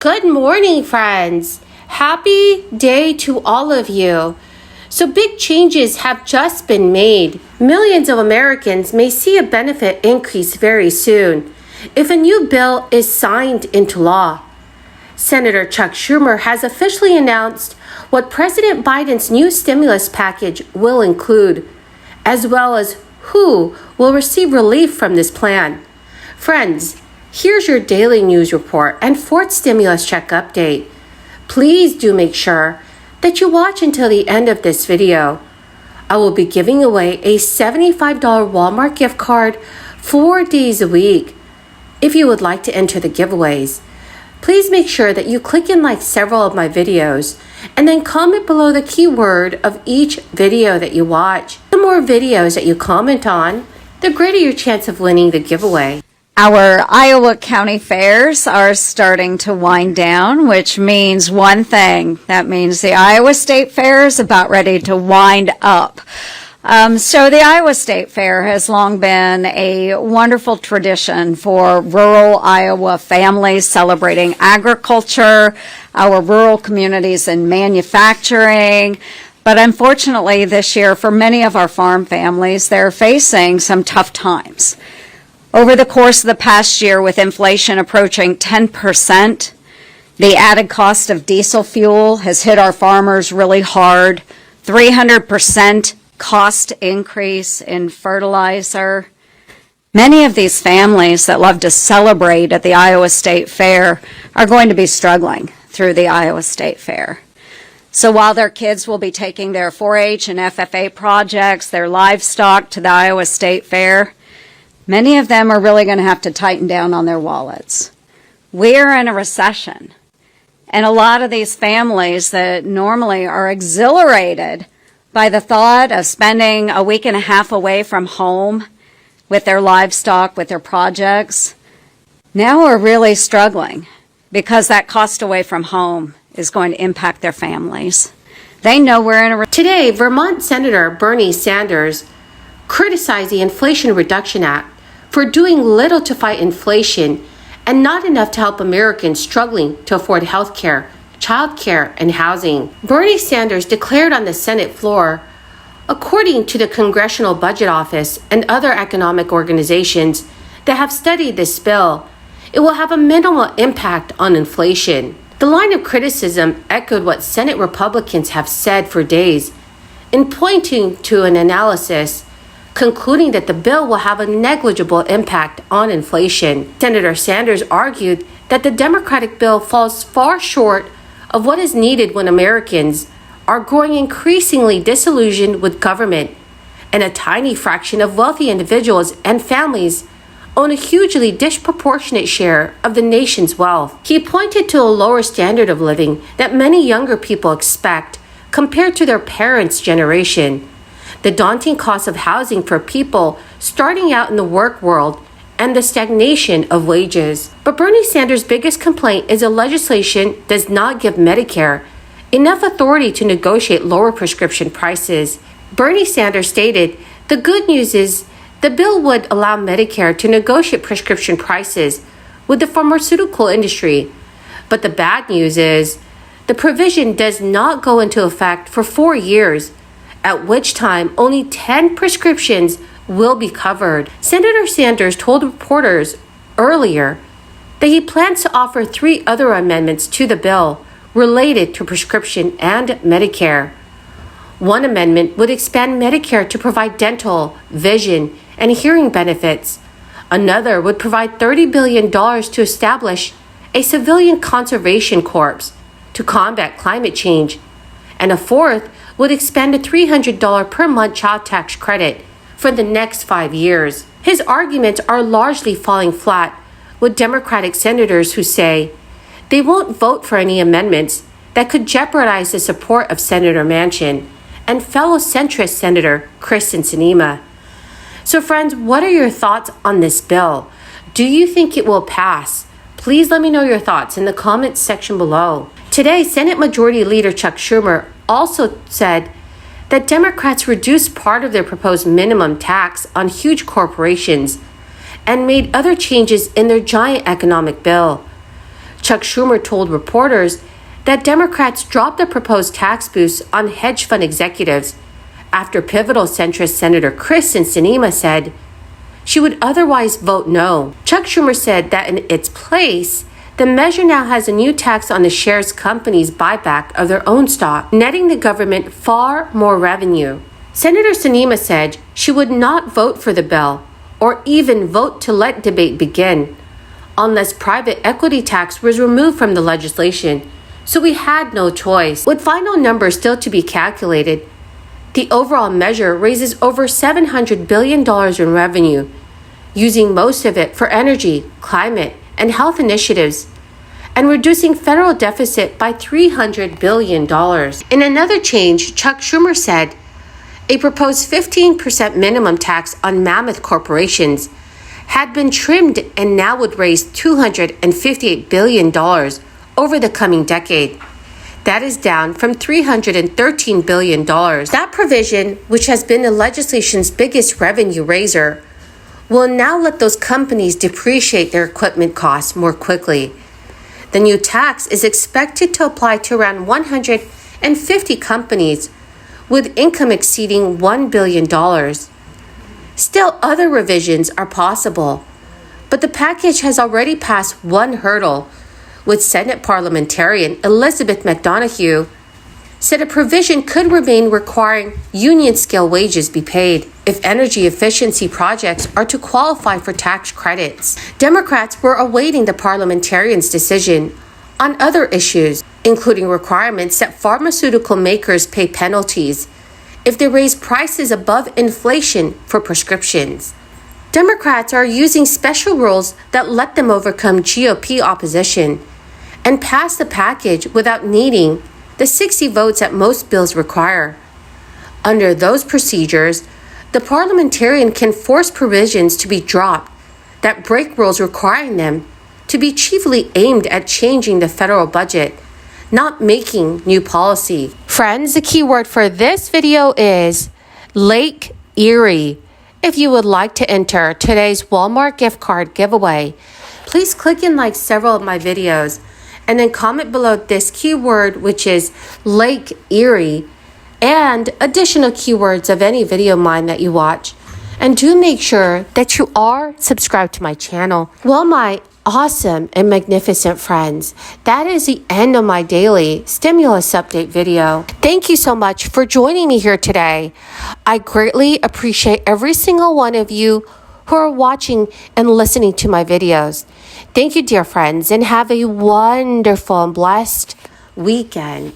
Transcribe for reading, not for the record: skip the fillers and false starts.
Good morning, friends. Happy day to all of you. So big changes have just been made. Millions of Americans may see a benefit increase very soon if a new bill is signed into law. Senator Chuck Schumer has officially announced what President Biden's new stimulus package will include, as well as who will receive relief from this plan. Friends, here's your daily news report and fourth stimulus check update. Please do make sure that you watch until the end of this video. I will be giving away a $75 Walmart gift card 4 days a week. If you would like to enter the giveaways, please make sure that you click and like several of my videos and then comment below the keyword of each video that you watch. The more videos that you comment on, the greater your chance of winning the giveaway. Our Iowa County fairs are starting to wind down, which means one thing. That means the Iowa State Fair is about ready to wind up. So the Iowa State Fair has long been a wonderful tradition for rural Iowa families celebrating agriculture, our rural communities and manufacturing. But unfortunately this year, for many of our farm families, they're facing some tough times. Over the course of the past year, with inflation approaching 10%, the added cost of diesel fuel has hit our farmers really hard. 300% cost increase in fertilizer. Many of these families that love to celebrate at the Iowa State Fair are going to be struggling through the Iowa State Fair. So while their kids will be taking their 4-H and FFA projects, their livestock to the Iowa State Fair, many of them are really going to have to tighten down on their wallets. We're in a recession, and a lot of these families that normally are exhilarated by the thought of spending a week and a half away from home with their livestock, with their projects, now are really struggling because that cost away from home is going to impact their families. They know we're in a Today, Vermont Senator Bernie Sanders criticized the Inflation Reduction Act for doing little to fight inflation and not enough to help Americans struggling to afford health care, child care, and housing. Bernie Sanders declared on the Senate floor, according to the Congressional Budget Office and other economic organizations that have studied this bill, it will have a minimal impact on inflation. The line of criticism echoed what Senate Republicans have said for days in pointing to an analysis concluding that the bill will have a negligible impact on inflation. Senator Sanders argued that the Democratic bill falls far short of what is needed when Americans are growing increasingly disillusioned with government, and a tiny fraction of wealthy individuals and families own a hugely disproportionate share of the nation's wealth. He pointed to a lower standard of living that many younger people expect compared to their parents' generation, the daunting cost of housing for people starting out in the work world, and the stagnation of wages. But Bernie Sanders' biggest complaint is the legislation does not give Medicare enough authority to negotiate lower prescription prices. Bernie Sanders stated, "The good news is the bill would allow Medicare to negotiate prescription prices with the pharmaceutical industry. But the bad news is the provision does not go into effect for 4 years, at which time only 10 prescriptions will be covered." Senator Sanders told reporters earlier that he plans to offer 3 other amendments to the bill related to prescription and Medicare. One amendment would expand Medicare to provide dental, vision, and hearing benefits. Another would provide $30 billion to establish a civilian conservation corps to combat climate change. And a fourth would expand a $300 per month child tax credit for the next 5 years. His arguments are largely falling flat with Democratic senators who say they won't vote for any amendments that could jeopardize the support of Senator Manchin and fellow centrist Senator Kyrsten Sinema. So friends, what are your thoughts on this bill? Do you think it will pass? Please let me know your thoughts in the comments section below. Today, Senate Majority Leader Chuck Schumer also said that Democrats reduced part of their proposed minimum tax on huge corporations and made other changes in their giant economic bill. Chuck Schumer told reporters that Democrats dropped the proposed tax boost on hedge fund executives after pivotal centrist Senator Kyrsten Sinema said she would otherwise vote no. Chuck Schumer said that in its place, the measure now has a new tax on the shares companies' buyback of their own stock, netting the government far more revenue. Senator Sinema said she would not vote for the bill or even vote to let debate begin unless private equity tax was removed from the legislation, so we had no choice. With final numbers still to be calculated, the overall measure raises over $700 billion in revenue, using most of it for energy, climate, and health initiatives, and reducing federal deficit by $300 billion. In another change, Chuck Schumer said a proposed 15% minimum tax on mammoth corporations had been trimmed and now would raise $258 billion over the coming decade. That is down from $313 billion. That provision, which has been the legislation's biggest revenue raiser, will now let those companies depreciate their equipment costs more quickly. The new tax is expected to apply to around 150 companies with income exceeding $1 billion. Still, other revisions are possible, but the package has already passed one hurdle, with Senate parliamentarian Elizabeth McDonough said a provision could remain requiring union-scale wages be paid if energy efficiency projects are to qualify for tax credits. Democrats were awaiting the parliamentarian's decision on other issues, including requirements that pharmaceutical makers pay penalties if they raise prices above inflation for prescriptions. Democrats are using special rules that let them overcome GOP opposition and pass the package without needing the 60 votes that most bills require. Under those procedures, the parliamentarian can force provisions to be dropped that break rules requiring them to be chiefly aimed at changing the federal budget, not making new policy. Friends, the key word for this video is Lake Erie. If you would like to enter today's Walmart gift card giveaway, please click and like several of my videos and then comment below this keyword, which is Lake Erie, and additional keywords of any video of mine that you watch. And do make sure that you are subscribed to my channel. Well, my awesome and magnificent friends, that is the end of my daily stimulus update video. Thank you so much for joining me here today. I greatly appreciate every single one of you who are watching and listening to my videos. Thank you, dear friends, and have a wonderful and blessed weekend.